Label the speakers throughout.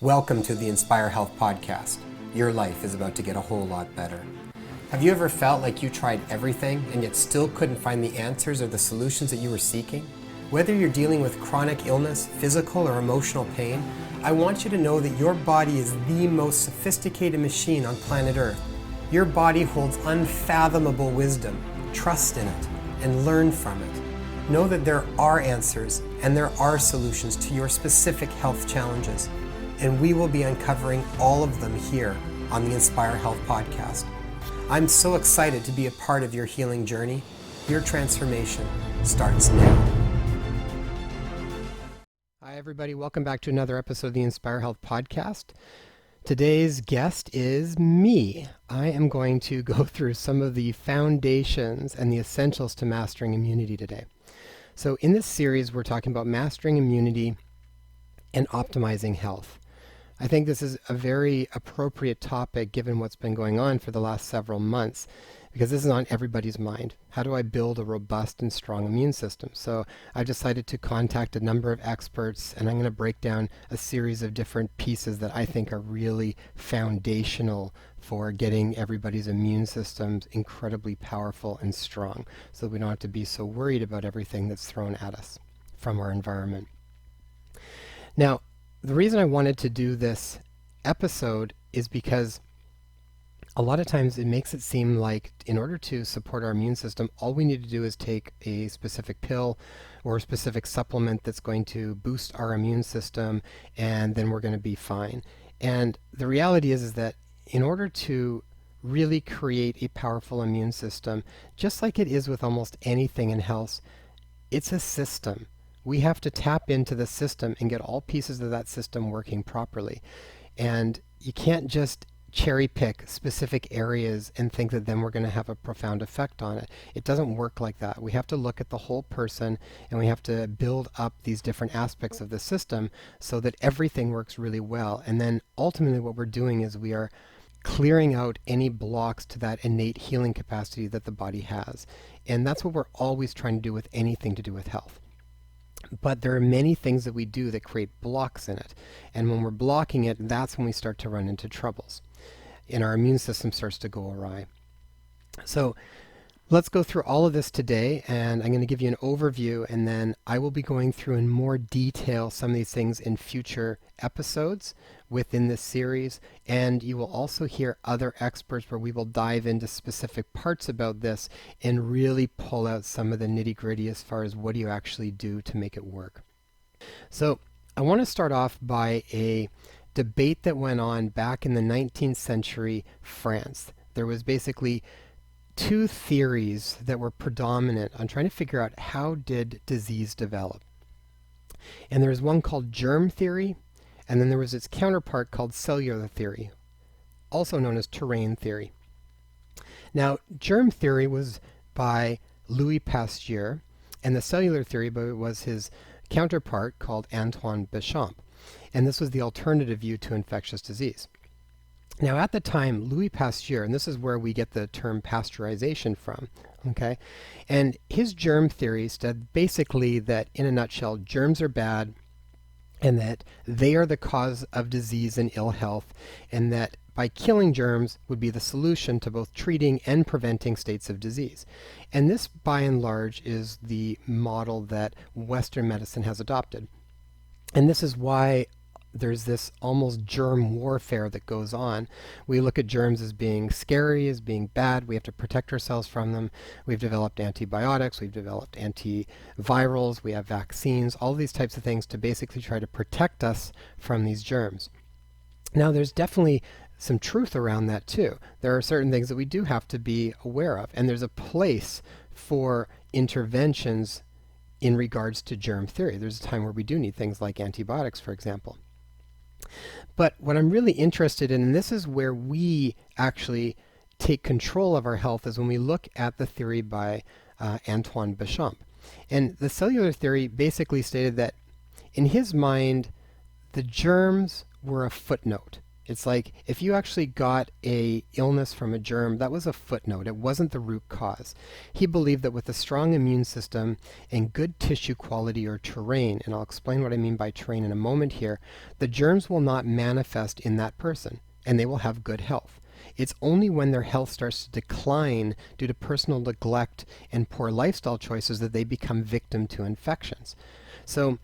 Speaker 1: Welcome to the Inspire Health Podcast. Your life is about to get a whole lot better. Have you ever felt like you tried everything and yet still couldn't find the answers or the solutions that you were seeking? Whether you're dealing with chronic illness, physical or emotional pain, I want you to know that your body is the most sophisticated machine on planet Earth. Your body holds unfathomable wisdom. Trust in it and learn from it. Know that there are answers and there are solutions to your specific health challenges. And we will be uncovering all of them here on the Inspire Health Podcast. I'm so excited to be a part of your healing journey. Your transformation starts now. Hi everybody, welcome back to another episode of the Inspire Health Podcast. Today's guest is me. I am going to go through some of the foundations and the essentials to mastering immunity today. So in this series, we're talking about mastering immunity and optimizing health. I think this is a very appropriate topic given what's been going on for the last several months, because this is on everybody's mind. How do I build a robust and strong immune system? So I decided to contact a number of experts, and I'm going to break down a series of different pieces that I think are really foundational for getting everybody's immune systems incredibly powerful and strong, so that we don't have to be so worried about everything that's thrown at us from our environment. Now, the reason I wanted to do this episode is because a lot of times it makes it seem like in order to support our immune system, all we need to do is take a specific pill or a specific supplement that's going to boost our immune system, and then we're going to be fine. And the reality is that in order to really create a powerful immune system, just like it is with almost anything in health, it's a system. We have to tap into the system and get all pieces of that system working properly. And you can't just cherry pick specific areas and think that then we're going to have a profound effect on it. It doesn't work like that. We have to look at the whole person, and we have to build up these different aspects of the system so that everything works really well. And then ultimately what we're doing is we are clearing out any blocks to that innate healing capacity that the body has. And that's what we're always trying to do with anything to do with health. But there are many things that we do that create blocks in it. And when we're blocking it, that's when we start to run into troubles. And our immune system starts to go awry. So let's go through all of this today, and I'm going to give you an overview, and then I will be going through in more detail some of these things in future episodes within this series. And you will also hear other experts where we will dive into specific parts about this and really pull out some of the nitty-gritty as far as what do you actually do to make it work. So I want to start off by a debate that went on back in the 19th century France. There was basically two theories that were predominant on trying to figure out how did disease develop. And there was one called germ theory, and then there was its counterpart called cellular theory, also known as terrain theory. Now, germ theory was by Louis Pasteur, and the cellular theory was his counterpart called Antoine Béchamp. And this was the alternative view to infectious disease. Now, at the time, Louis Pasteur, and this is where we get the term pasteurization from, okay? And his germ theory said basically that, in a nutshell, germs are bad, and that they are the cause of disease and ill health, and that by killing germs would be the solution to both treating and preventing states of disease. And this, by and large, is the model that Western medicine has adopted. And this is why there's this almost germ warfare that goes on. We look at germs as being scary, as being bad. We have to protect ourselves from them. We've developed antibiotics, we've developed antivirals, we have vaccines, all these types of things to basically try to protect us from these germs. Now, there's definitely some truth around that too. There are certain things that we do have to be aware of, and there's a place for interventions in regards to germ theory. There's a time where we do need things like antibiotics, for example. But what I'm really interested in, and this is where we actually take control of our health, is when we look at the theory by Antoine Béchamp. And the cellular theory basically stated that in his mind, the germs were a footnote. It's like if you actually got a illness from a germ, that was a footnote. It wasn't the root cause. He believed that with a strong immune system and good tissue quality or terrain, and I'll explain what I mean by terrain in a moment here, the germs will not manifest in that person and they will have good health. It's only when their health starts to decline due to personal neglect and poor lifestyle choices that they become victim to infections. So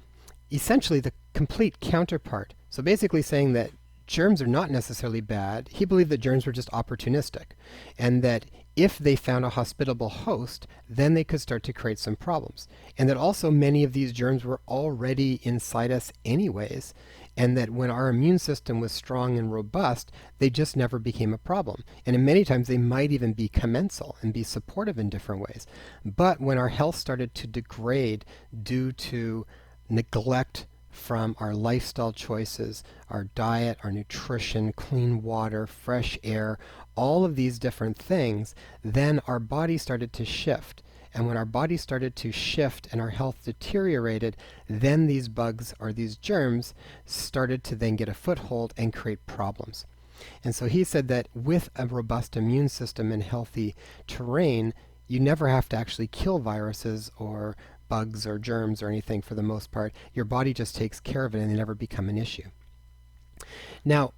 Speaker 1: essentially the complete counterpart. So basically saying that germs are not necessarily bad. He believed that germs were just opportunistic, and that if they found a hospitable host, then they could start to create some problems. And that also many of these germs were already inside us anyways, and that when our immune system was strong and robust, they just never became a problem. And in many times they might even be commensal and be supportive in different ways. But when our health started to degrade due to neglect from our lifestyle choices, our diet, our nutrition, clean water, fresh air, all of these different things, then our body started to shift. And when our body started to shift and our health deteriorated, then these bugs or these germs started to then get a foothold and create problems. And so he said that with a robust immune system and healthy terrain, you never have to actually kill viruses or bugs or germs or anything for the most part. Your body just takes care of it and they never become an issue. Now,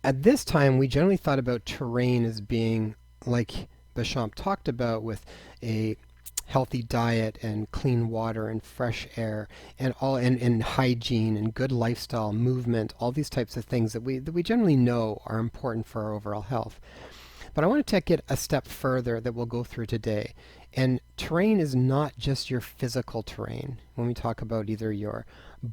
Speaker 1: at this time, we generally thought about terrain as being like Béchamp talked about, with a healthy diet and clean water and fresh air and all and hygiene and good lifestyle, movement, all these types of things that we generally know are important for our overall health. But I want to take it a step further that we'll go through today. And terrain is not just your physical terrain. When we talk about either your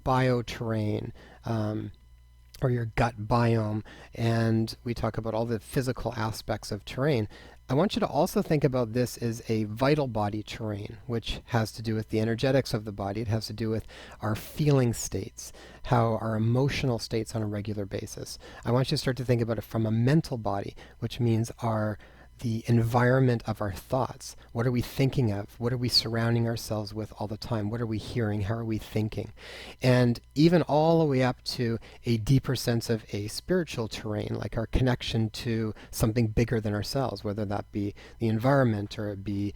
Speaker 1: bioterrain or your gut biome, and we talk about all the physical aspects of terrain, I want you to also think about this as a vital body terrain, which has to do with the energetics of the body. It has to do with our feeling states, how our emotional states on a regular basis. I want you to start to think about it from a mental body, which means the environment of our thoughts. What are we thinking of? What are we surrounding ourselves with all the time? What are we hearing? How are we thinking? And even all the way up to a deeper sense of a spiritual terrain, like our connection to something bigger than ourselves, whether that be the environment or it be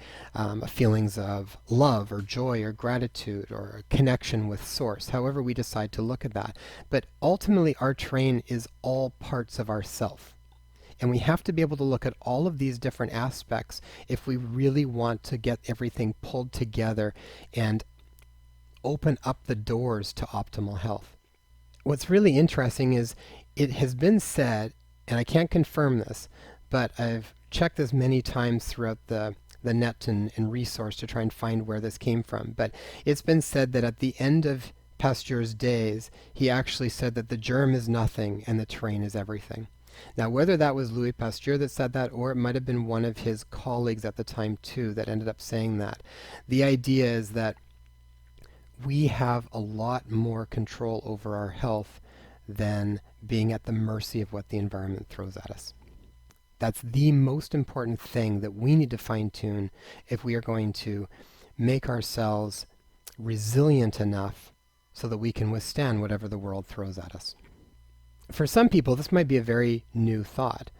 Speaker 1: feelings of love or joy or gratitude or a connection with source, however we decide to look at that. But ultimately our terrain is all parts of ourself. And we have to be able to look at all of these different aspects if we really want to get everything pulled together and open up the doors to optimal health. What's really interesting is it has been said, and I can't confirm this, but I've checked this many times throughout the net and resource to try and find where this came from. But it's been said that at the end of Pasteur's days, he actually said that the germ is nothing and the terrain is everything. Now, whether that was Louis Pasteur that said that, or it might have been one of his colleagues at the time too that ended up saying that, the idea is that we have a lot more control over our health than being at the mercy of what the environment throws at us. That's the most important thing that we need to fine-tune if we are going to make ourselves resilient enough so that we can withstand whatever the world throws at us. For some people, this might be a very new thought,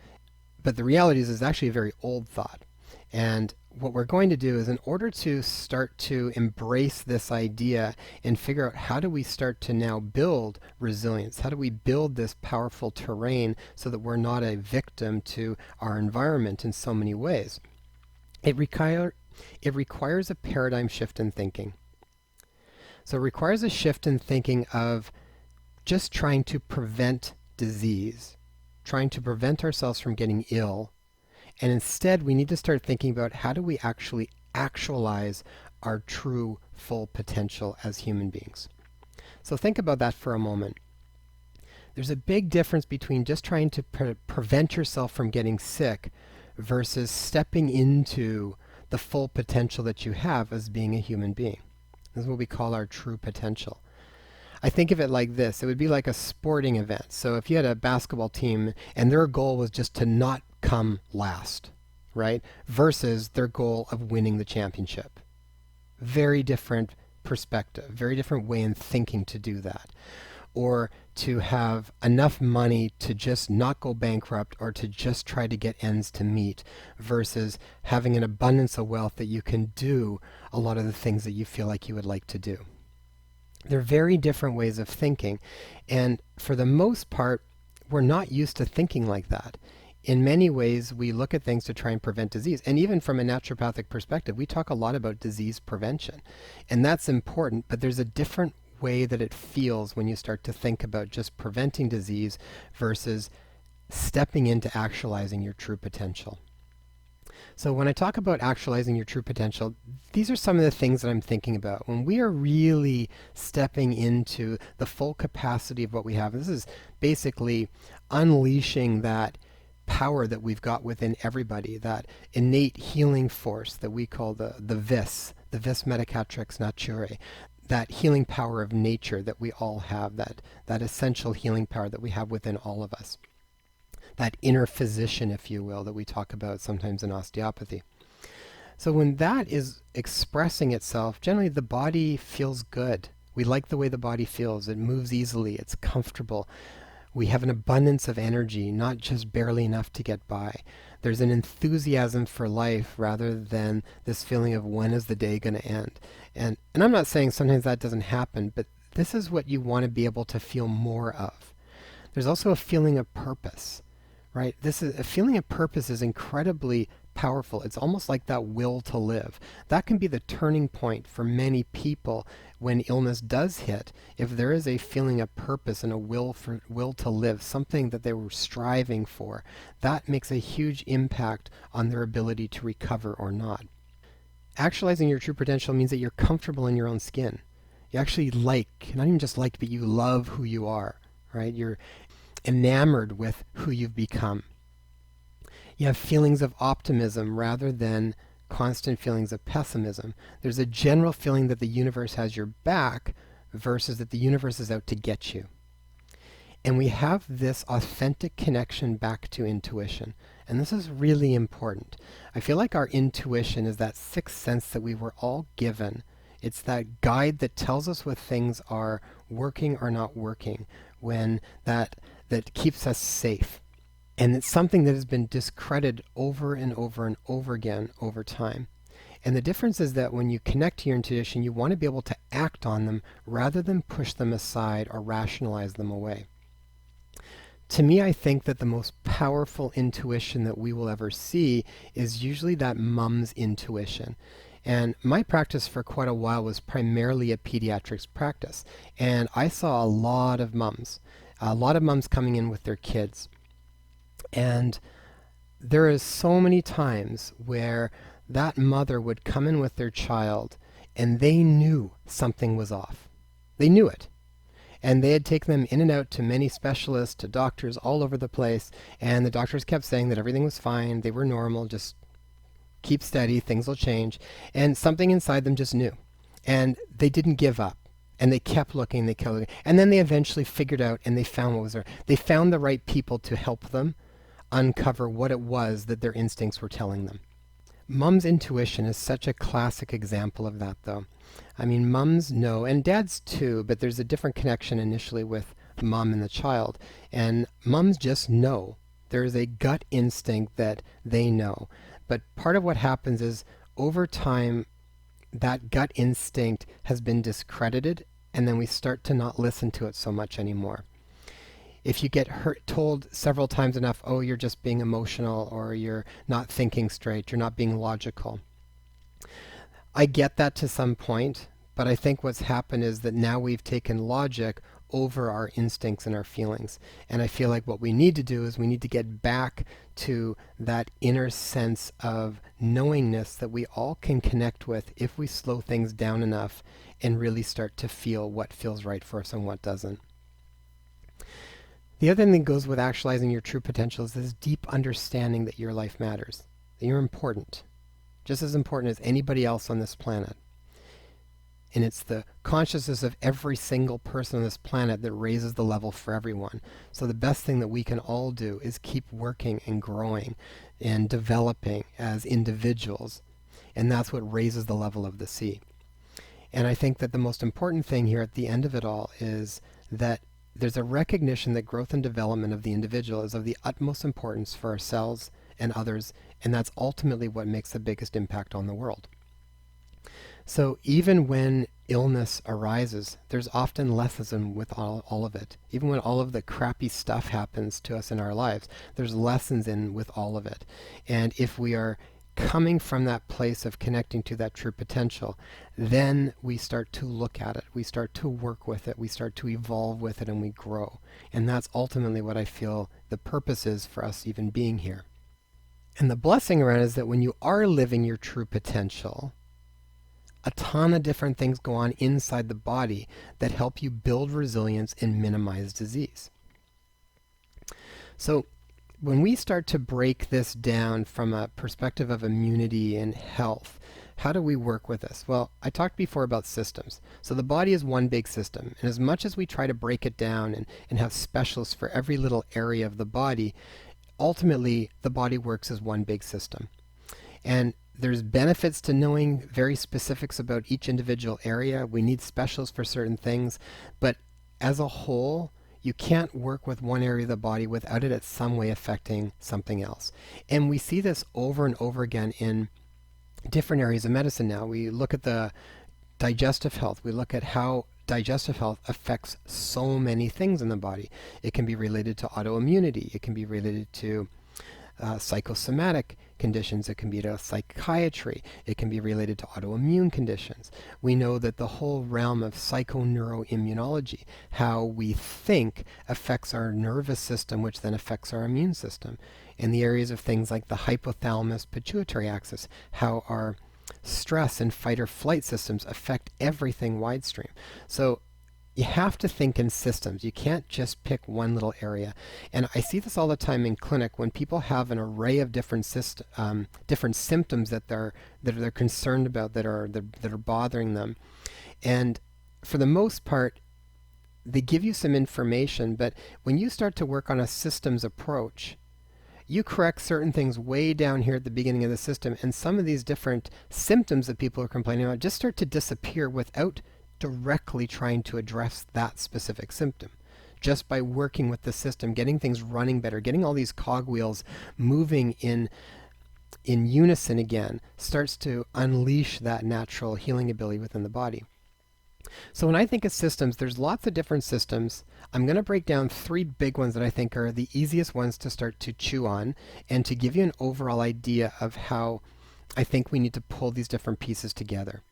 Speaker 1: but the reality is it's actually a very old thought. And what we're going to do is, in order to start to embrace this idea and figure out how do we start to now build resilience, how do we build this powerful terrain so that we're not a victim to our environment in so many ways, it requires a paradigm shift in thinking. So it requires a shift in thinking of just trying to prevent disease, trying to prevent ourselves from getting ill. And instead, we need to start thinking about how do we actually actualize our true full potential as human beings. So think about that for a moment. There's a big difference between just trying to prevent yourself from getting sick versus stepping into the full potential that you have as being a human being. This is what we call our true potential. I think of it like this. It would be like a sporting event. So if you had a basketball team and their goal was just to not come last, right? Versus their goal of winning the championship. Very different perspective, very different way in thinking to do that. or to have enough money to just not go bankrupt or to just try to get ends to meet, versus having an abundance of wealth that you can do a lot of the things that you feel like you would like to do. They're very different ways of thinking, and for the most part, we're not used to thinking like that. In many ways, we look at things to try and prevent disease. And even from a naturopathic perspective, we talk a lot about disease prevention. And that's important, but there's a different way that it feels when you start to think about just preventing disease versus stepping into actualizing your true potential. So when I talk about actualizing your true potential, these are some of the things that I'm thinking about. When we are really stepping into the full capacity of what we have, this is basically unleashing that power that we've got within everybody, that innate healing force that we call the vis medicatrix naturae, that healing power of nature that we all have, that essential healing power that we have within all of us. That inner physician, if you will, that we talk about sometimes in osteopathy. So when that is expressing itself, generally the body feels good. We like the way the body feels. It moves easily. It's comfortable. We have an abundance of energy, not just barely enough to get by. There's an enthusiasm for life rather than this feeling of when is the day going to end. And I'm not saying sometimes that doesn't happen, but this is what you want to be able to feel more of. There's also a feeling of purpose. Right? This is a feeling of purpose is incredibly powerful. It's almost like that will to live. That can be the turning point for many people when illness does hit. If there is a feeling of purpose and a will to live, something that they were striving for, that makes a huge impact on their ability to recover or not. Actualizing your true potential means that you're comfortable in your own skin. You actually like, not even just like, but you love who you are, right? You're enamored with who you've become. You have feelings of optimism rather than constant feelings of pessimism. There's a general feeling that the universe has your back versus that the universe is out to get you. And we have this authentic connection back to intuition. And this is really important. I feel like our intuition is that sixth sense that we were all given. It's that guide that tells us what things are working or not working, when that keeps us safe. And it's something that has been discredited over and over and over again over time. And the difference is that when you connect to your intuition, you want to be able to act on them rather than push them aside or rationalize them away. To me, I think that the most powerful intuition that we will ever see is usually that mom's intuition. And my practice for quite a while was primarily a pediatrics practice. And I saw a lot of moms coming in with their kids. And there is so many times where that mother would come in with their child and they knew something was off. They knew it. And they had taken them in and out to many specialists, to doctors all over the place. And the doctors kept saying that everything was fine, they were normal, just keep steady, things will change. And something inside them just knew. And they didn't give up. And they kept looking, and then they eventually figured out and they found what was there. They found the right people to help them uncover what it was that their instincts were telling them. Mom's intuition is such a classic example of that, though. I mean, moms know, and dads too, but there's a different connection initially with mom and the child. And moms just know. There is a gut instinct that they know. But part of what happens is, over time, that gut instinct has been discredited, and then we start to not listen to it so much anymore. If you get told several times enough, oh, you're just being emotional, or you're not thinking straight, you're not being logical. I get that to some point, but I think what's happened is that now we've taken logic over our instincts and our feelings. And I feel like what we need to do is we need to get back to that inner sense of knowingness that we all can connect with if we slow things down enough and really start to feel what feels right for us and what doesn't. The other thing that goes with actualizing your true potential is this deep understanding that your life matters, that you're important, just as important as anybody else on this planet. And it's the consciousness of every single person on this planet that raises the level for everyone. So the best thing that we can all do is keep working and growing and developing as individuals. And that's what raises the level of the sea. And I think that the most important thing here at the end of it all is that there's a recognition that growth and development of the individual is of the utmost importance for ourselves and others, and that's ultimately what makes the biggest impact on the world. So even when illness arises, there's often lessons with all of it. Even when all of the crappy stuff happens to us in our lives, there's lessons in with all of it. And if we are coming from that place of connecting to that true potential, then we start to look at it, we start to work with it, we start to evolve with it, and we grow. And that's ultimately what I feel the purpose is for us even being here. And the blessing around is that when you are living your true potential, a ton of different things go on inside the body that help you build resilience and minimize disease. So when we start to break this down from a perspective of immunity and health, how do we work with this? Well, I talked before about systems. So the body is one big system. And as much as we try to break it down and have specialists for every little area of the body, ultimately the body works as one big system. And there's benefits to knowing very specifics about each individual area. We need specialists for certain things. But as a whole, you can't work with one area of the body without it at some way affecting something else. And we see this over and over again in different areas of medicine now. We look at the digestive health. We look at how digestive health affects so many things in the body. It can be related to autoimmunity. It can be related to psychosomatic conditions. It can be to psychiatry. It can be related to autoimmune conditions. We know that the whole realm of psychoneuroimmunology, how we think, affects our nervous system, which then affects our immune system. In the areas of things like the hypothalamus pituitary axis, how our stress and fight or flight systems affect everything widestream. So you have to think in systems. You can't just pick one little area. And I see this all the time in clinic when people have an array of different symptoms that they're concerned about, that are bothering them. And for the most part, they give you some information, but when you start to work on a systems approach, you correct certain things way down here at the beginning of the system, and some of these different symptoms that people are complaining about just start to disappear without directly trying to address that specific symptom. Just by working with the system, getting things running better, getting all these cogwheels moving in unison again, starts to unleash that natural healing ability within the body. So when I think of systems, there's lots of different systems. I'm going to break down 3 big ones that I think are the easiest ones to start to chew on, and to give you an overall idea of how I think we need to pull these different pieces together.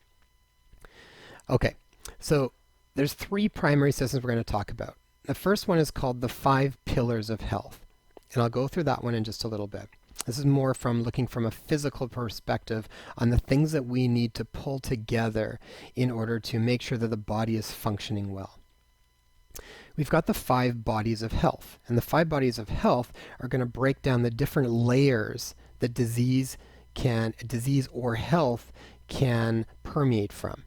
Speaker 1: Okay. So there's 3 primary systems we're going to talk about. The first one is called the 5 pillars of health. And I'll go through that one in just a little bit. This is more from looking from a physical perspective on the things that we need to pull together in order to make sure that the body is functioning well. We've got the 5 bodies of health. And the 5 bodies of health are going to break down the different layers that disease or health can permeate from.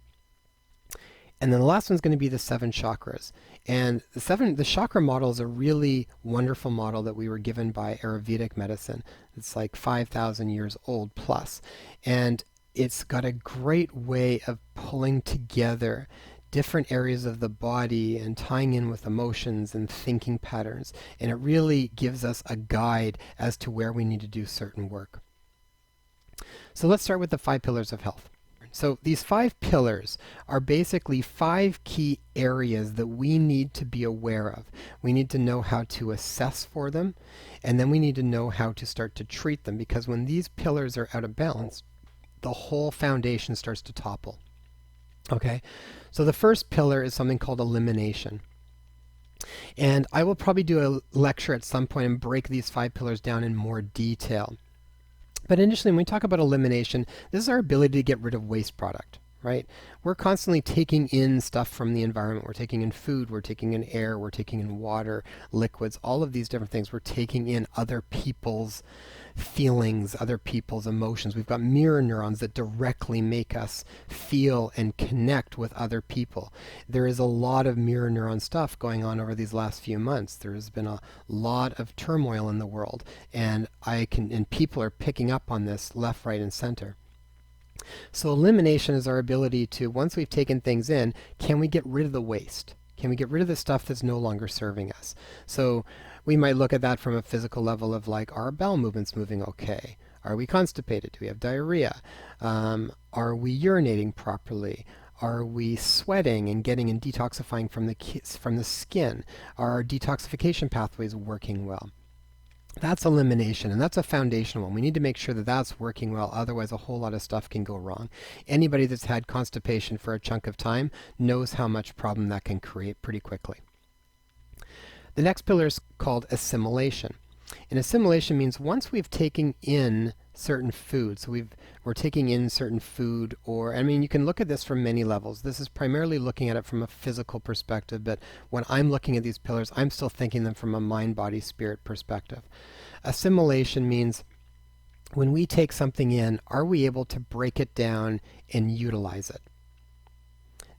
Speaker 1: And then the last one's going to be the 7 chakras. And the chakra model is a really wonderful model that we were given by Ayurvedic medicine. It's like 5,000 years old plus. And it's got a great way of pulling together different areas of the body and tying in with emotions and thinking patterns. And it really gives us a guide as to where we need to do certain work. So let's start with the 5 pillars of health. So these 5 pillars are basically 5 key areas that we need to be aware of. We need to know how to assess for them, and then we need to know how to start to treat them, because when these pillars are out of balance, the whole foundation starts to topple. Okay, so the first pillar is something called elimination. And I will probably do a lecture at some point and break these 5 pillars down in more detail. But initially, when we talk about elimination, this is our ability to get rid of waste product, right? We're constantly taking in stuff from the environment. We're taking in food, we're taking in air, we're taking in water, liquids, all of these different things. We're taking in other people's feelings, other people's emotions. We've got mirror neurons that directly make us feel and connect with other people. There is a lot of mirror neuron stuff going on over these last few months. There has been a lot of turmoil in the world, and people are picking up on this left, right, and center. So elimination is our ability to, once we've taken things in, can we get rid of the waste? Can we get rid of the stuff that's no longer serving us? So we might look at that from a physical level of like, are our bowel movements moving okay? Are we constipated? Do we have diarrhea? Are we urinating properly? Are we sweating and getting and detoxifying from the skin? Are our detoxification pathways working well? That's elimination, and that's a foundational one. We need to make sure that that's working well, otherwise a whole lot of stuff can go wrong. Anybody that's had constipation for a chunk of time knows how much problem that can create pretty quickly. The next pillar is called assimilation. And assimilation means once we've taken in certain food, so we're taking in certain food, or, I mean, you can look at this from many levels. This is primarily looking at it from a physical perspective, but when I'm looking at these pillars, I'm still thinking them from a mind, body, spirit perspective. Assimilation means when we take something in, are we able to break it down and utilize it?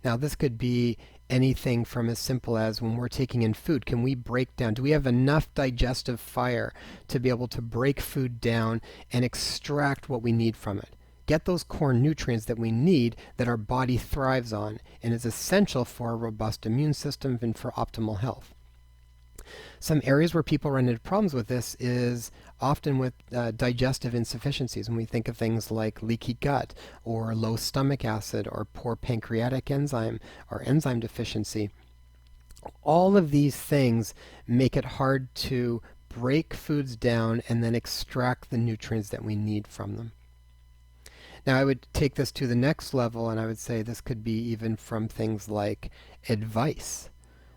Speaker 1: Now, this could be anything from as simple as when we're taking in food, can we break down, do we have enough digestive fire to be able to break food down and extract what we need from it? Get those core nutrients that we need that our body thrives on and is essential for a robust immune system and for optimal health. Some areas where people run into problems with this is often with digestive insufficiencies. When we think of things like leaky gut or low stomach acid or poor pancreatic enzyme or enzyme deficiency, all of these things make it hard to break foods down and then extract the nutrients that we need from them. Now, I would take this to the next level, and I would say this could be even from things like advice.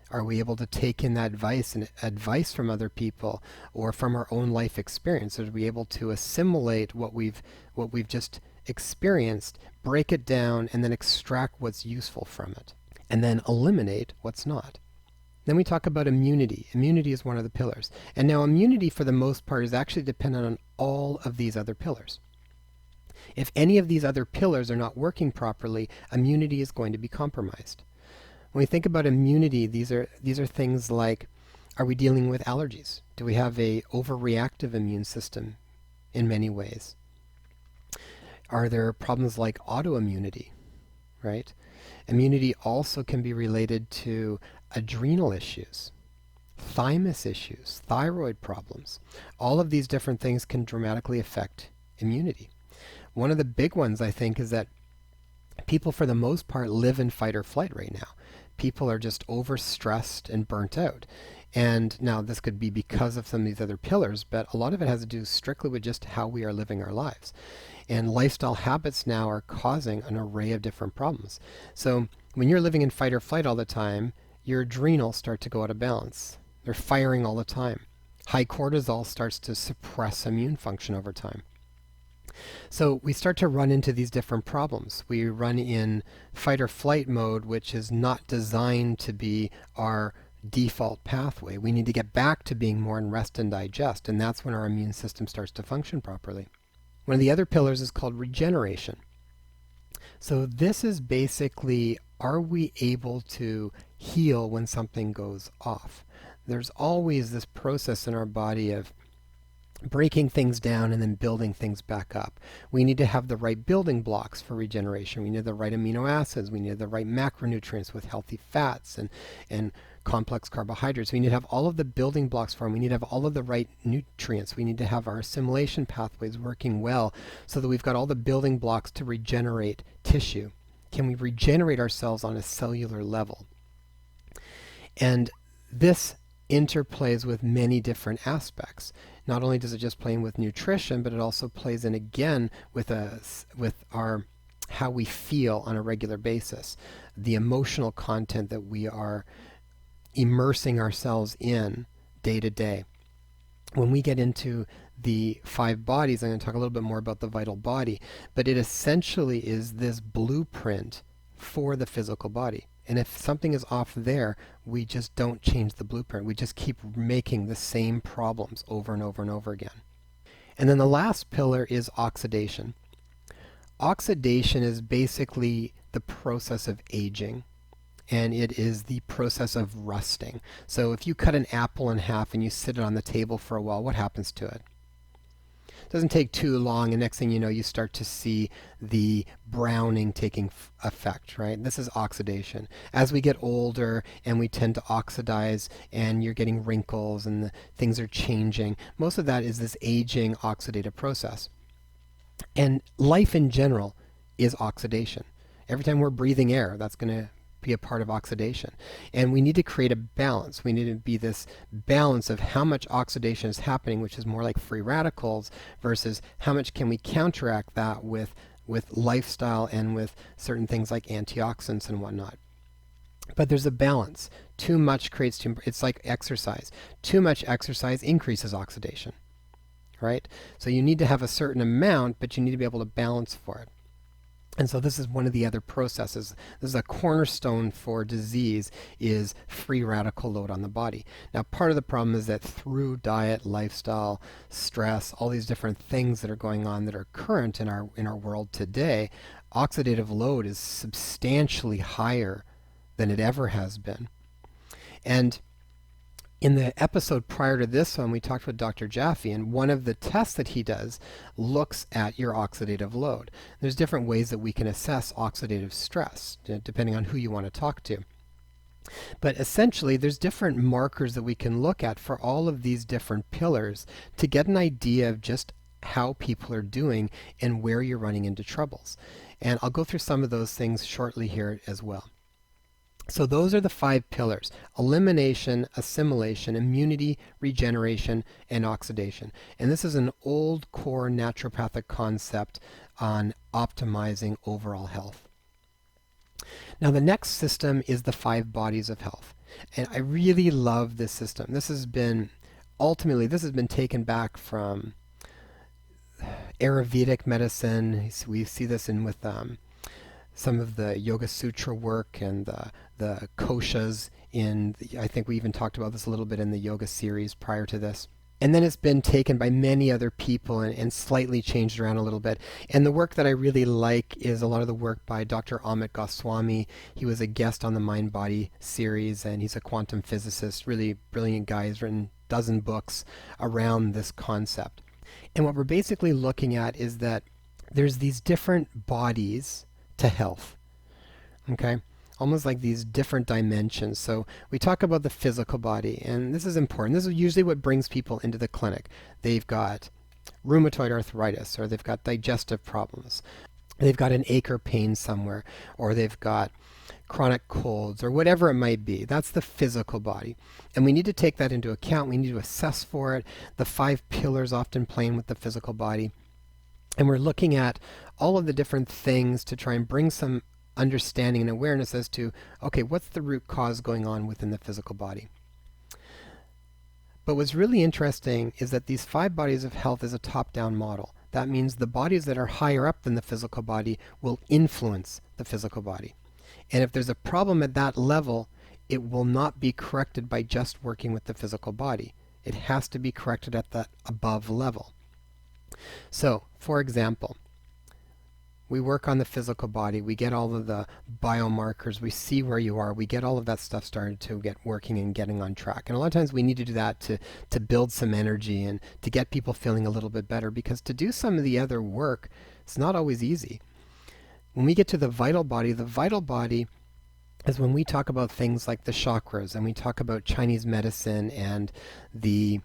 Speaker 1: Are we able to take in that advice from other people or from our own life experience? Are we able to assimilate what we've just experienced, break it down, and then extract what's useful from it, and then eliminate what's not? Then we talk about immunity. Immunity is one of the pillars. And now immunity, for the most part, is actually dependent on all of these other pillars. If any of these other pillars are not working properly, immunity is going to be compromised. When we think about immunity, these are things like, are we dealing with allergies? Do we have a overreactive immune system in many ways? Are there problems like autoimmunity, right? Immunity also can be related to adrenal issues, thymus issues, thyroid problems. All of these different things can dramatically affect immunity. One of the big ones, I think, is that people, for the most part, live in fight or flight right now. People are just overstressed and burnt out. And now this could be because of some of these other pillars, but a lot of it has to do strictly with just how we are living our lives. And lifestyle habits now are causing an array of different problems. So when you're living in fight or flight all the time, your adrenals start to go out of balance. They're firing all the time. High cortisol starts to suppress immune function over time. So we start to run into these different problems. We run in fight or flight mode, which is not designed to be our default pathway. We need to get back to being more in rest and digest, and that's when our immune system starts to function properly. One of the other pillars is called regeneration. So this is basically, are we able to heal when something goes off? There's always this process in our body of breaking things down and then building things back up. We need to have the right building blocks for regeneration. We need the right amino acids. We need the right macronutrients with healthy fats and complex carbohydrates. We need to have all of the building blocks for them. We need to have all of the right nutrients. We need to have our assimilation pathways working well so that we've got all the building blocks to regenerate tissue. Can we regenerate ourselves on a cellular level? And this interplays with many different aspects. Not only does it just play in with nutrition, but it also plays in again with our how we feel on a regular basis, the emotional content that we are immersing ourselves in day to day. When we get into the 5 bodies, I'm going to talk a little bit more about the vital body, but it essentially is this blueprint for the physical body. And if something is off there, we just don't change the blueprint. We just keep making the same problems over and over and over again. And then the last pillar is oxidation. Oxidation is basically the process of aging, and it is the process of rusting. So if you cut an apple in half and you sit it on the table for a while, what happens to it? doesn't take too long, and next thing you know, you start to see the browning taking effect, right? This is oxidation. As we get older and we tend to oxidize, and you're getting wrinkles and things are changing, most of that is this aging oxidative process. And life in general is oxidation. Every time we're breathing air, that's going to be a part of oxidation. And we need to create a balance. We need to be this balance of how much oxidation is happening, which is more like free radicals, versus how much can we counteract that with lifestyle and with certain things like antioxidants and whatnot. But there's a balance. Too much creates it's like exercise. Too much exercise increases oxidation, right? So you need to have a certain amount, but you need to be able to balance for it. And so this is one of the other processes. This is a cornerstone for disease, is free radical load on the body. Now, part of the problem is that through diet, lifestyle, stress, all these different things that are going on that are current in our world today, oxidative load is substantially higher than it ever has been. And in the episode prior to this one, we talked with Dr. Jaffe, and one of the tests that he does looks at your oxidative load. There's different ways that we can assess oxidative stress, depending on who you want to talk to. But essentially, there's different markers that we can look at for all of these different pillars to get an idea of just how people are doing and where you're running into troubles. And I'll go through some of those things shortly here as well. So those are the 5 pillars: elimination, assimilation, immunity, regeneration, and oxidation. And this is an old core naturopathic concept on optimizing overall health. Now the next system is the 5 bodies of health. And I really love this system. This has been taken back from Ayurvedic medicine. We see this in with some of the Yoga Sutra work and the koshas I think we even talked about this a little bit in the yoga series prior to this. And then it's been taken by many other people and slightly changed around a little bit. And the work that I really like is a lot of the work by Dr. Amit Goswami. He was a guest on the Mind Body series, and he's a quantum physicist, really brilliant guy. He's written a dozen books around this concept. And what we're basically looking at is that there's these different bodies to health, okay? Almost like these different dimensions. So we talk about the physical body, and this is important. This is usually what brings people into the clinic. They've got rheumatoid arthritis, or they've got digestive problems. They've got an ache or pain somewhere, or they've got chronic colds, or whatever it might be. That's the physical body. And we need to take that into account. We need to assess for it. The 5 pillars often playing with the physical body. And we're looking at all of the different things to try and bring some understanding and awareness as to, okay, what's the root cause going on within the physical body? But what's really interesting is that these 5 bodies of health is a top-down model. That means the bodies that are higher up than the physical body will influence the physical body. And if there's a problem at that level, it will not be corrected by just working with the physical body. It has to be corrected at that above level. So, for example, we work on the physical body, we get all of the biomarkers, we see where you are, we get all of that stuff started to get working and getting on track. And a lot of times we need to do that to build some energy and to get people feeling a little bit better, because to do some of the other work, it's not always easy. When we get to the vital body is when we talk about things like the chakras, and we talk about Chinese medicine and the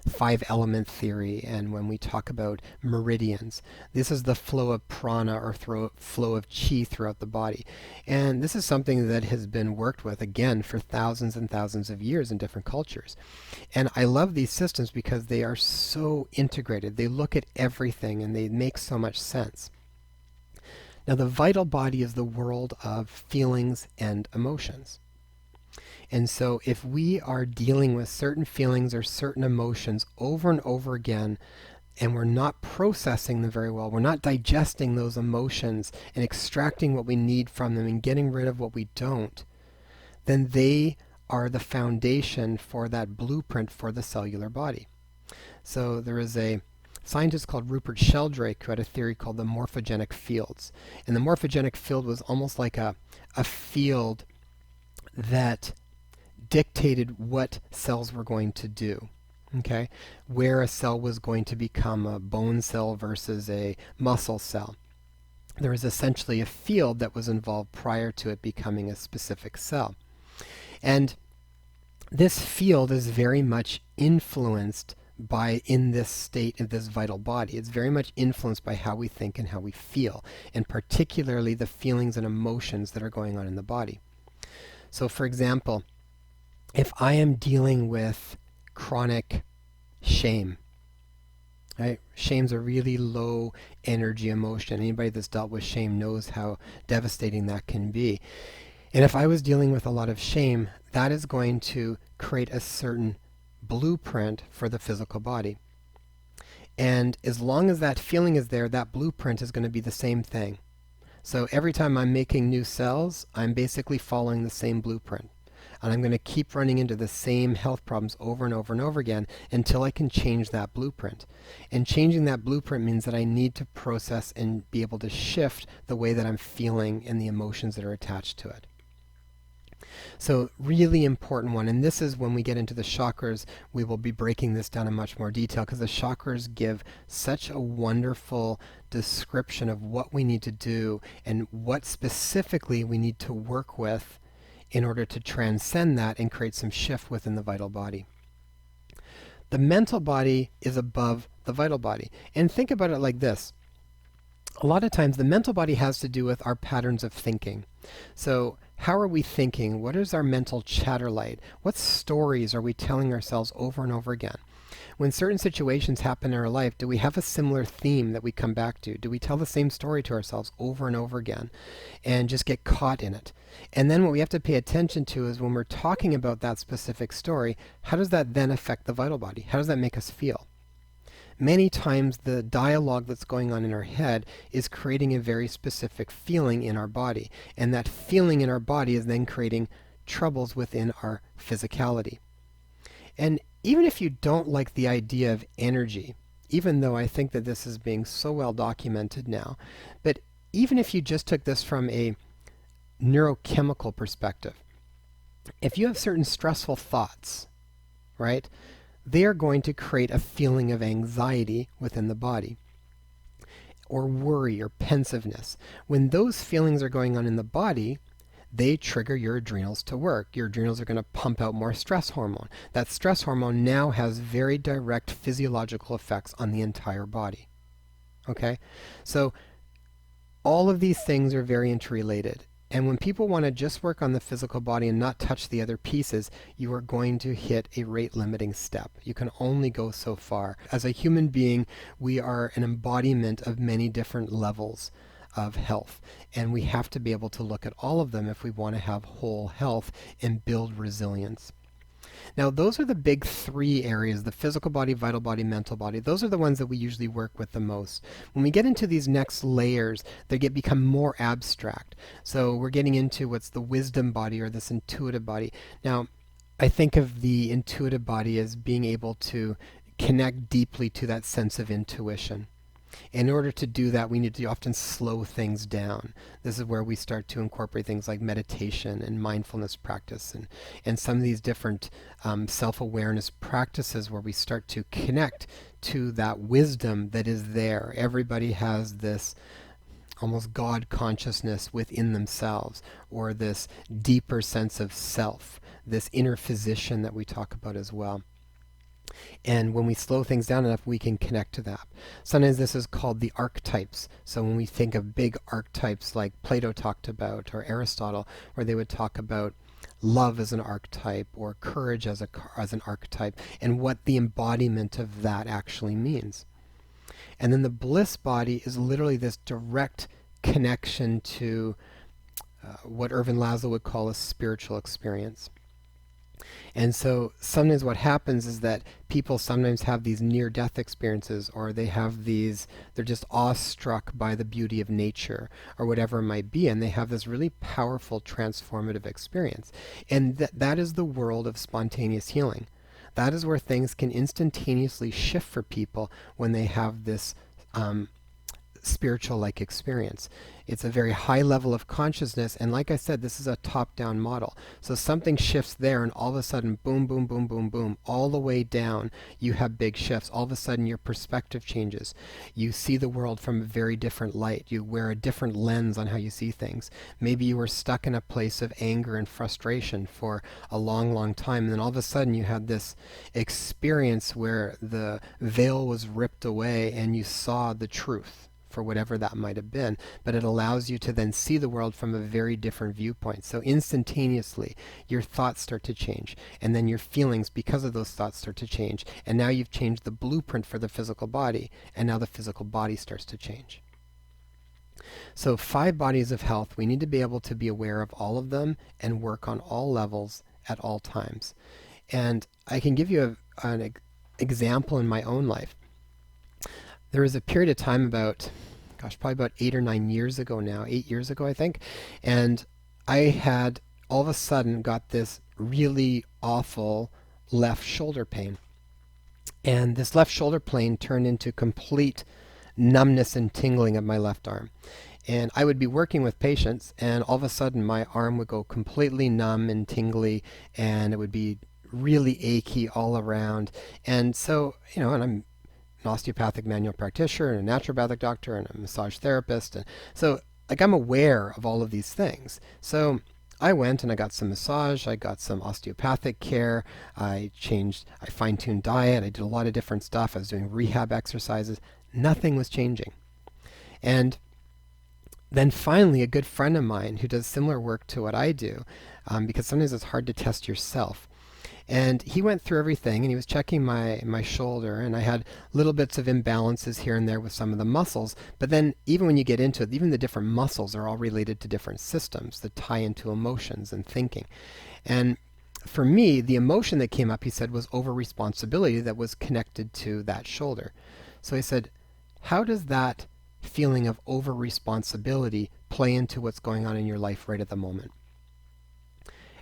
Speaker 1: 5-element theory, and when we talk about meridians. This is the flow of prana, or flow of chi throughout the body. And this is something that has been worked with, again, for thousands and thousands of years in different cultures. And I love these systems because they are so integrated. They look at everything and they make so much sense. Now, the vital body is the world of feelings and emotions. And so if we are dealing with certain feelings or certain emotions over and over again, and we're not processing them very well, we're not digesting those emotions and extracting what we need from them and getting rid of what we don't, then they are the foundation for that blueprint for the cellular body. So there is a scientist called Rupert Sheldrake who had a theory called the morphogenic fields. And the morphogenic field was almost like a field that dictated what cells were going to do. Okay, where a cell was going to become a bone cell versus a muscle cell. There was essentially a field that was involved prior to it becoming a specific cell. And this field is very much influenced by, in this state of this vital body, it's very much influenced by how we think and how we feel, and particularly the feelings and emotions that are going on in the body. So for example, if I am dealing with chronic shame, right? Shame's a really low energy emotion. Anybody that's dealt with shame knows how devastating that can be. And if I was dealing with a lot of shame, that is going to create a certain blueprint for the physical body. And as long as that feeling is there, that blueprint is going to be the same thing. So every time I'm making new cells, I'm basically following the same blueprint. And I'm going to keep running into the same health problems over and over and over again until I can change that blueprint. And changing that blueprint means that I need to process and be able to shift the way that I'm feeling and the emotions that are attached to it. So really important one, and this is when we get into the chakras, we will be breaking this down in much more detail, because the chakras give such a wonderful description of what we need to do and what specifically we need to work with in order to transcend that and create some shift within the vital body. The mental body is above the vital body. And think about it like this. A lot of times the mental body has to do with our patterns of thinking. So how are we thinking? What is our mental chatter like? What stories are we telling ourselves over and over again? When certain situations happen in our life, do we have a similar theme that we come back to? Do we tell the same story to ourselves over and over again and just get caught in it? And then what we have to pay attention to is when we're talking about that specific story, how does that then affect the vital body? How does that make us feel? Many times the dialogue that's going on in our head is creating a very specific feeling in our body, and that feeling in our body is then creating troubles within our physicality. And even if you don't like the idea of energy, even though I think that this is being so well documented now, but even if you just took this from a neurochemical perspective, if you have certain stressful thoughts, right, they are going to create a feeling of anxiety within the body, or worry or pensiveness. When those feelings are going on in the body, they trigger your adrenals to work. Your adrenals are going to pump out more stress hormone. That stress hormone now has very direct physiological effects on the entire body. Okay? So all of these things are very interrelated. And when people want to just work on the physical body and not touch the other pieces, you are going to hit a rate limiting step. You can only go so far. As a human being, we are an embodiment of many different levels of health, and we have to be able to look at all of them if we want to have whole health and build resilience. Now, those are the big three areas: the physical body, vital body, mental body. Those are the ones that we usually work with the most. When we get into these next layers, they become more abstract. So we're getting into what's the wisdom body, or this intuitive body. Now, I think of the intuitive body as being able to connect deeply to that sense of intuition. In order to do that, we need to often slow things down. This is where we start to incorporate things like meditation and mindfulness practice, and some of these different self-awareness practices where we start to connect to that wisdom that is there. Everybody has this almost God consciousness within themselves, or this deeper sense of self, this inner physician that we talk about as well. And when we slow things down enough, we can connect to that. Sometimes this is called the archetypes. So when we think of big archetypes like Plato talked about, or Aristotle, where they would talk about love as an archetype, or courage as an archetype, and what the embodiment of that actually means. And then the bliss body is literally this direct connection to what Irvin Laszlo would call a spiritual experience. And so sometimes what happens is that people sometimes have these near-death experiences, or they're just awestruck by the beauty of nature, or whatever it might be, and they have this really powerful transformative experience. And that is the world of spontaneous healing. That is where things can instantaneously shift for people when they have this spiritual-like experience. It's a very high level of consciousness, and like I said, this is a top-down model. So something shifts there, and all of a sudden, boom, boom, boom, boom, boom, all the way down, you have big shifts. All of a sudden, your perspective changes. You see the world from a very different light. You wear a different lens on how you see things. Maybe you were stuck in a place of anger and frustration for a long, long time, and then all of a sudden, you had this experience where the veil was ripped away, and you saw the truth, for whatever that might have been, but it allows you to then see the world from a very different viewpoint. So instantaneously, your thoughts start to change, and then your feelings, because of those thoughts, start to change, and now you've changed the blueprint for the physical body, and now the physical body starts to change. So 5 bodies of health, we need to be able to be aware of all of them and work on all levels at all times. And I can give you an example in my own life. There was a period of time probably about 8 or 9 years ago now, 8 years ago, I think, and I had all of a sudden got this really awful left shoulder pain. And this left shoulder pain turned into complete numbness and tingling of my left arm. And I would be working with patients, and all of a sudden my arm would go completely numb and tingly, and it would be really achy all around. And so, and I'm an osteopathic manual practitioner and a naturopathic doctor and a massage therapist, and so I'm aware of all of these things. So I went and I got some massage, I got some osteopathic care, I fine-tuned diet, I did a lot of different stuff, I was doing rehab exercises. Nothing was changing. And then finally, a good friend of mine who does similar work to what I do, because sometimes it's hard to test yourself, and he went through everything, and he was checking my shoulder, and I had little bits of imbalances here and there with some of the muscles. But then even when you get into it, even the different muscles are all related to different systems that tie into emotions and thinking. And for me, the emotion that came up, he said, was over-responsibility that was connected to that shoulder. So he said, how does that feeling of over-responsibility play into what's going on in your life right at the moment?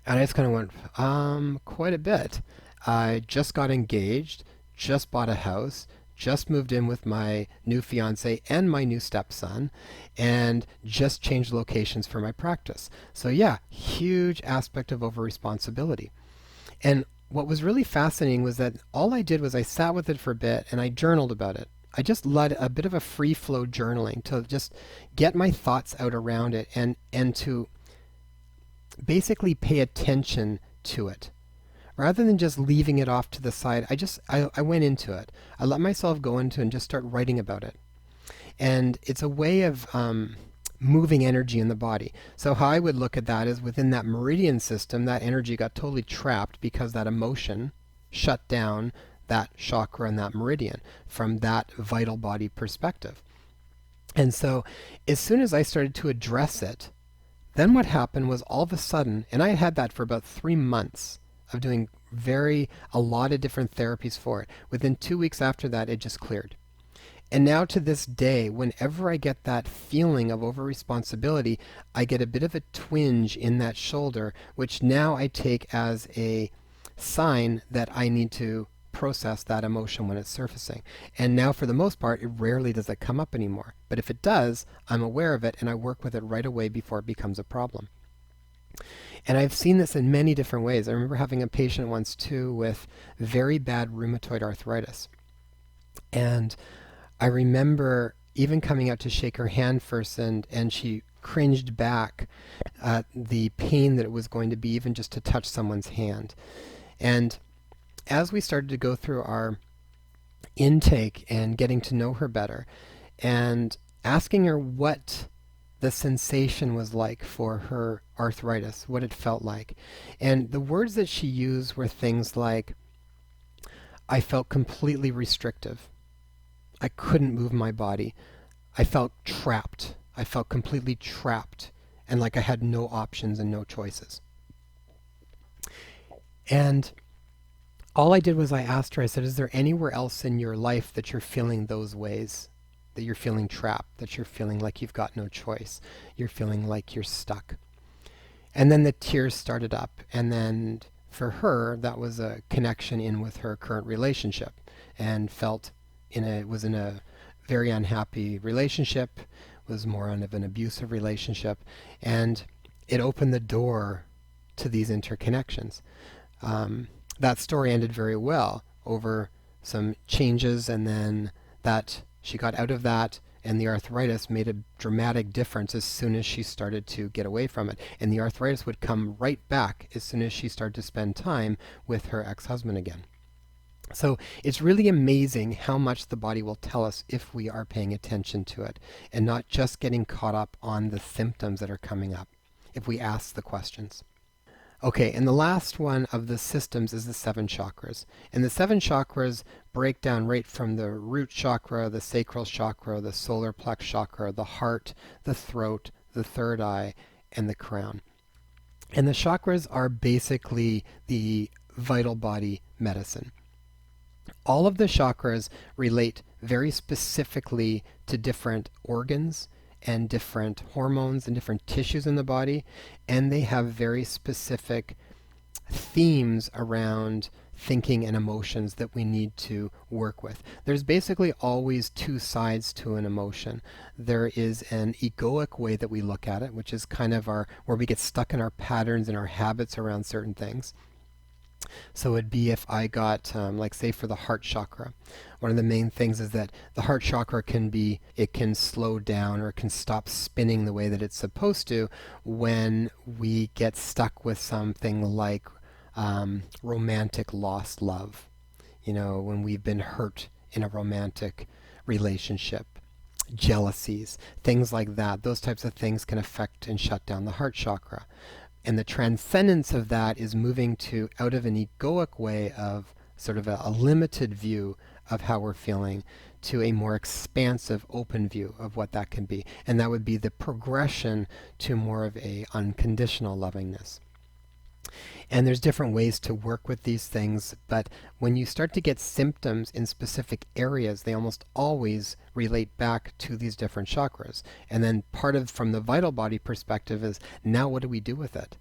Speaker 1: And I just kind of went, quite a bit. I just got engaged, just bought a house, just moved in with my new fiance and my new stepson, and just changed locations for my practice. So yeah, huge aspect of over-responsibility. And what was really fascinating was that all I did was I sat with it for a bit and I journaled about it. I just led a bit of a free flow journaling to just get my thoughts out around it and to basically pay attention to it. Rather than just leaving it off to the side, I went into it. I let myself go into it and just start writing about it. And it's a way of moving energy in the body. So how I would look at that is within that meridian system, that energy got totally trapped because that emotion shut down that chakra and that meridian from that vital body perspective. And so as soon as I started to address it, then what happened was all of a sudden, and I had that for about 3 months of doing a lot of different therapies for it. Within 2 weeks after that, it just cleared. And now to this day, whenever I get that feeling of over-responsibility, I get a bit of a twinge in that shoulder, which now I take as a sign that I need to process that emotion when it's surfacing. And now for the most part, it rarely does it come up anymore. But if it does, I'm aware of it and I work with it right away before it becomes a problem. And I've seen this in many different ways. I remember having a patient once too with very bad rheumatoid arthritis. And I remember even coming out to shake her hand first, and she cringed back at the pain that it was going to be even just to touch someone's hand. And as we started to go through our intake and getting to know her better and asking her what the sensation was like for her arthritis, what it felt like. And the words that she used were things like, I felt completely restrictive. I couldn't move my body. I felt trapped. I felt completely trapped and like I had no options and no choices. And all I did was I asked her, I said, is there anywhere else in your life that you're feeling those ways? That you're feeling trapped, that you're feeling like you've got no choice, you're feeling like you're stuck. And then the tears started up, and then for her, that was a connection in with her current relationship, and was in a very unhappy relationship, was more of an abusive relationship, and it opened the door to these interconnections. That story ended very well over some changes, and then that she got out of that, and the arthritis made a dramatic difference as soon as she started to get away from it. And the arthritis would come right back as soon as she started to spend time with her ex-husband again. So it's really amazing how much the body will tell us if we are paying attention to it and not just getting caught up on the symptoms that are coming up if we ask the questions. Okay, and the last one of the systems is the 7 chakras. And the 7 chakras break down right from the root chakra, the sacral chakra, the solar plex chakra, the heart, the throat, the third eye, and the crown. And the chakras are basically the vital body medicine. All of the chakras relate very specifically to different organs and different hormones and different tissues in the body, and they have very specific themes around thinking and emotions that we need to work with. There's basically always 2 sides to an emotion. There is an egoic way that we look at it, which is kind of where we get stuck in our patterns and our habits around certain things. So it'd be if I got, like say for the heart chakra, one of the main things is that the heart chakra it can slow down or it can stop spinning the way that it's supposed to when we get stuck with something like romantic lost love. You know, when we've been hurt in a romantic relationship, jealousies, things like that. Those types of things can affect and shut down the heart chakra. And the transcendence of that is moving to out of an egoic way of sort of a limited view of how we're feeling to a more expansive, open view of what that can be. And that would be the progression to more of a unconditional lovingness. And there's different ways to work with these things, but when you start to get symptoms in specific areas, they almost always relate back to these different chakras. And then from the vital body perspective is, now what do we do with it?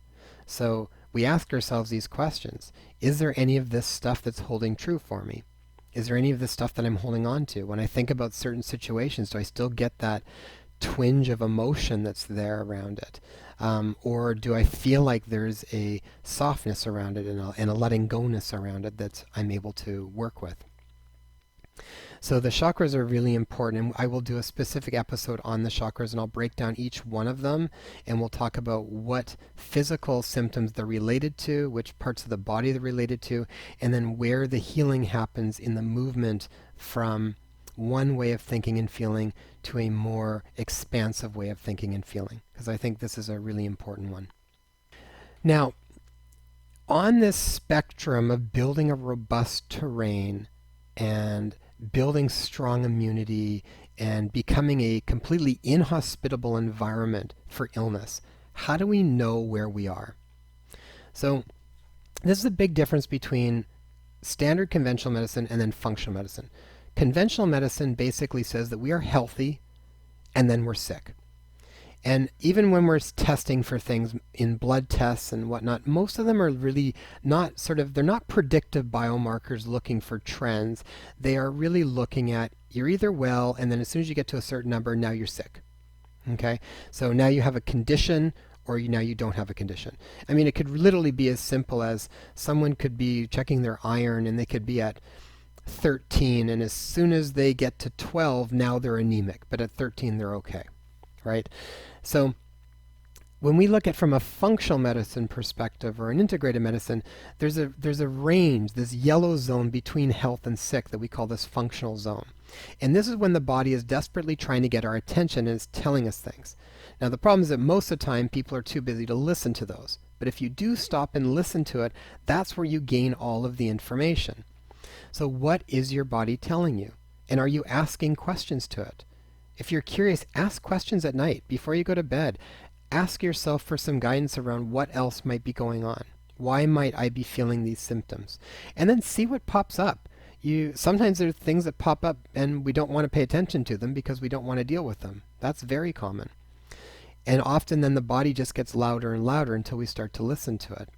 Speaker 1: So we ask ourselves these questions. Is there any of this stuff that's holding true for me? Is there any of this stuff that I'm holding on to? When I think about certain situations, do I still get that twinge of emotion that's there around it? Or do I feel like there's a softness around it and a letting go-ness around it that I'm able to work with? So the chakras are really important, and I will do a specific episode on the chakras, and I'll break down each one of them, and we'll talk about what physical symptoms they're related to, which parts of the body they're related to, and then where the healing happens in the movement from one way of thinking and feeling to a more expansive way of thinking and feeling, because I think this is a really important one. Now, on this spectrum of building a robust terrain and building strong immunity and becoming a completely inhospitable environment for illness, how do we know where we are? So this is a big difference between standard conventional medicine and then functional medicine. Conventional medicine basically says that we are healthy and then we're sick. And even when we're testing for things in blood tests and whatnot, most of them are really not they're not predictive biomarkers looking for trends. They are really looking at, you're either well, and then as soon as you get to a certain number, now you're sick. Okay? So now you have a condition, or now you don't have a condition. I mean, it could literally be as simple as someone could be checking their iron and they could be at 13, and as soon as they get to 12, now they're anemic, but at 13 they're okay, right? So when we look at from a functional medicine perspective or an integrated medicine, there's a range, this yellow zone between health and sick that we call this functional zone. And this is when the body is desperately trying to get our attention and is telling us things. Now the problem is that most of the time people are too busy to listen to those. But if you do stop and listen to it, that's where you gain all of the information. So what is your body telling you? And are you asking questions to it? If you're curious, ask questions at night before you go to bed. Ask yourself for some guidance around what else might be going on. Why might I be feeling these symptoms? And then see what pops up. Sometimes there are things that pop up and we don't want to pay attention to them because we don't want to deal with them. That's very common. And often then the body just gets louder and louder until we start to listen to it.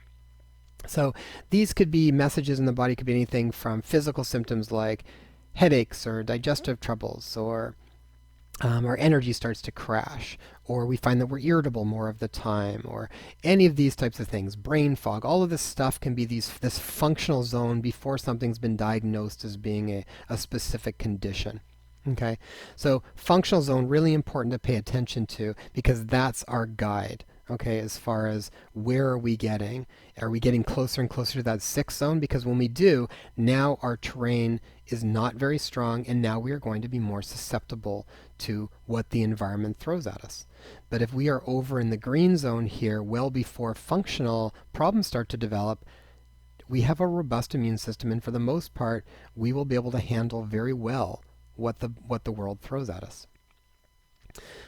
Speaker 1: So these could be messages in the body, could be anything from physical symptoms like, headaches or digestive troubles, or our energy starts to crash, or we find that we're irritable more of the time, or any of these types of things, brain fog, all of this stuff can be this functional zone before something's been diagnosed as being a specific condition. Okay, so functional zone, really important to pay attention to because that's our guide. Okay, as far as where are we getting? Are we getting closer and closer to that 6 zone? Because when we do, now our terrain is not very strong, and now we are going to be more susceptible to what the environment throws at us. But if we are over in the green zone here, well before functional problems start to develop, we have a robust immune system, and for the most part, we will be able to handle very well what the world throws at us.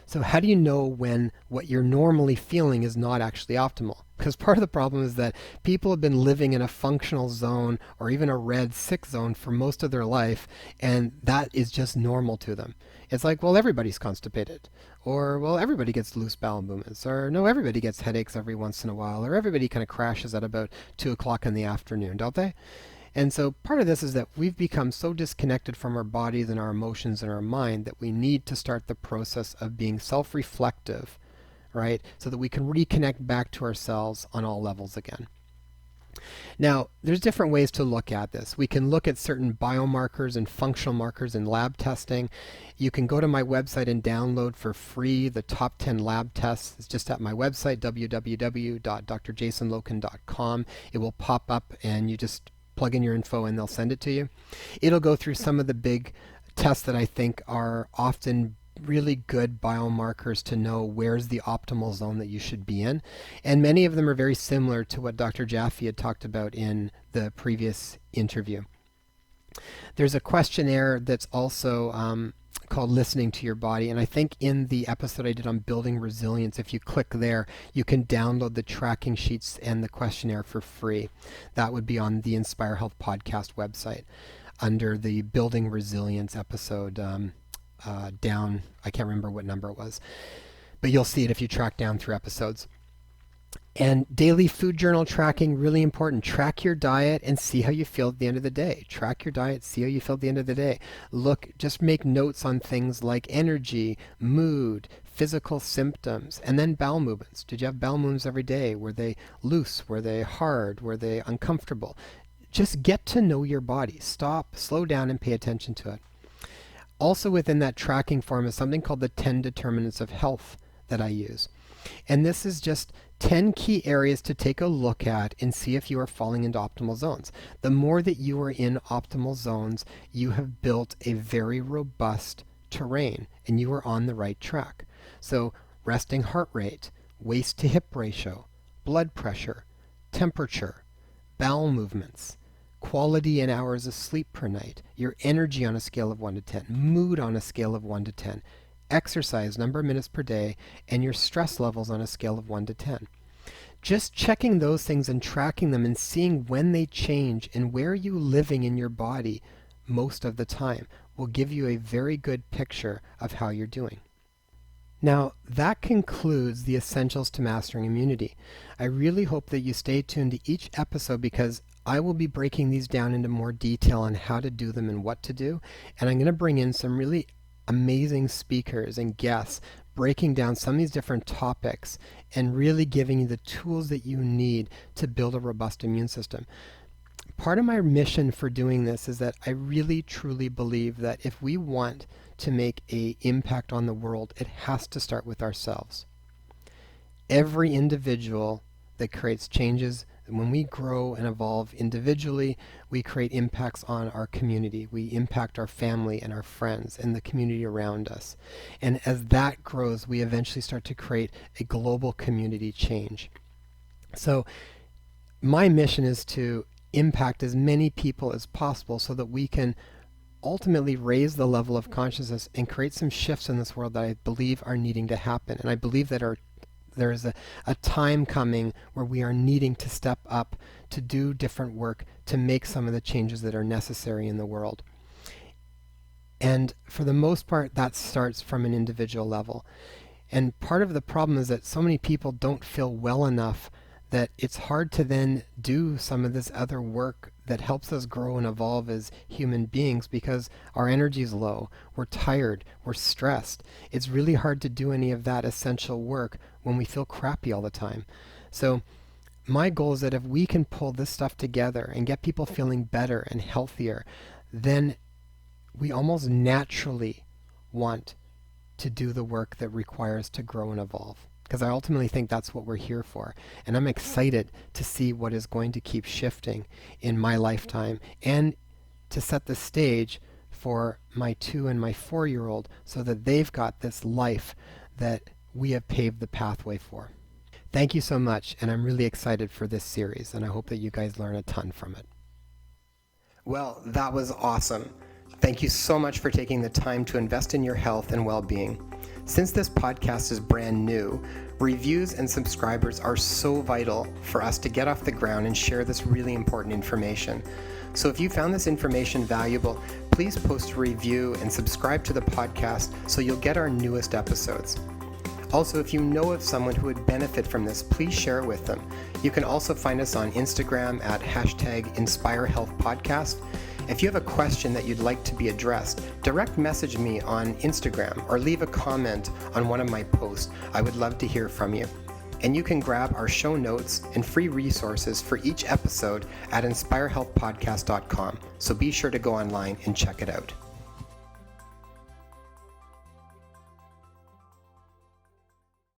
Speaker 1: So how do you know when what you're normally feeling is not actually optimal? Because part of the problem is that people have been living in a functional zone or even a red 6 zone for most of their life, and that is just normal to them. It's like, well, everybody's constipated, or well, everybody gets loose bowel movements, or no, everybody gets headaches every once in a while, or everybody kind of crashes at about 2 o'clock in the afternoon, don't they? And so part of this is that we've become so disconnected from our bodies and our emotions and our mind that we need to start the process of being self-reflective, right? So that we can reconnect back to ourselves on all levels again. Now, there's different ways to look at this. We can look at certain biomarkers and functional markers in lab testing. You can go to my website and download for free the top 10 lab tests. It's just at my website, www.drjasonloken.com. It will pop up and you just plug in your info and they'll send it to you. It'll go through some of the big tests that I think are often really good biomarkers to know where's the optimal zone that you should be in. And many of them are very similar to what Dr. Jaffe had talked about in the previous interview. There's a questionnaire that's also called Listening to Your Body. And I think in the episode I did on building resilience, if you click there, you can download the tracking sheets and the questionnaire for free. That would be on the Inspire Health podcast website under the building resilience episode down. I can't remember what number it was, but you'll see it if you track down through episodes. And daily food journal tracking, really important. Track your diet and see how you feel at the end of the day. Track your diet, see how you feel at the end of the day. Look, just make notes on things like energy, mood, physical symptoms, and then bowel movements. Did you have bowel movements every day? Were they loose? Were they hard? Were they uncomfortable? Just get to know your body. Stop, slow down, and pay attention to it. Also within that tracking form is something called the 10 determinants of health that I use. And this is just 10 key areas to take a look at and see if you are falling into optimal zones. The more that you are in optimal zones, you have built a very robust terrain and you are on the right track. So resting heart rate, waist to hip ratio, blood pressure, temperature, bowel movements, quality in hours of sleep per night, your energy on a scale of 1 to 10, mood on a scale of 1 to 10, exercise, number of minutes per day, and your stress levels on a scale of 1 to 10. Just checking those things and tracking them and seeing when they change and where you're living in your body most of the time will give you a very good picture of how you're doing. Now, that concludes the essentials to mastering immunity. I really hope that you stay tuned to each episode because I will be breaking these down into more detail on how to do them and what to do. And I'm going to bring in some really amazing speakers and guests breaking down some of these different topics and really giving you the tools that you need to build a robust immune system. Part of my mission for doing this is that I really truly believe that if we want to make an impact on the world, it has to start with ourselves. Every individual that creates changes, when we grow and evolve individually, we create impacts on our community. We impact our family and our friends and the community around us. And as that grows, we eventually start to create a global community change. So my mission is to impact as many people as possible so that we can ultimately raise the level of consciousness and create some shifts in this world that I believe are needing to happen. And I believe that there is a time coming where we are needing to step up to do different work to make some of the changes that are necessary in the world. And for the most part, that starts from an individual level. And part of the problem is that so many people don't feel well enough that it's hard to then do some of this other work that helps us grow and evolve as human beings because our energy is low, we're tired, we're stressed. It's really hard to do any of that essential work when we feel crappy all the time. So my goal is that if we can pull this stuff together and get people feeling better and healthier, then we almost naturally want to do the work that requires to grow and evolve. Because I ultimately think that's what we're here for. And I'm excited to see what is going to keep shifting in my lifetime and to set the stage for my 2 and my 4-year-old so that they've got this life that we have paved the pathway for. Thank you so much, and I'm really excited for this series, and I hope that you guys learn a ton from it. Well, that was awesome. Thank you so much for taking the time to invest in your health and well-being. Since this podcast is brand new, reviews and subscribers are so vital for us to get off the ground and share this really important information. So if you found this information valuable, please post a review and subscribe to the podcast so you'll get our newest episodes. Also, if you know of someone who would benefit from this, please share it with them. You can also find us on Instagram at #InspireHealthPodcast. If you have a question that you'd like to be addressed, direct message me on Instagram or leave a comment on one of my posts. I would love to hear from you. And you can grab our show notes and free resources for each episode at inspirehealthpodcast.com. So be sure to go online and check it out.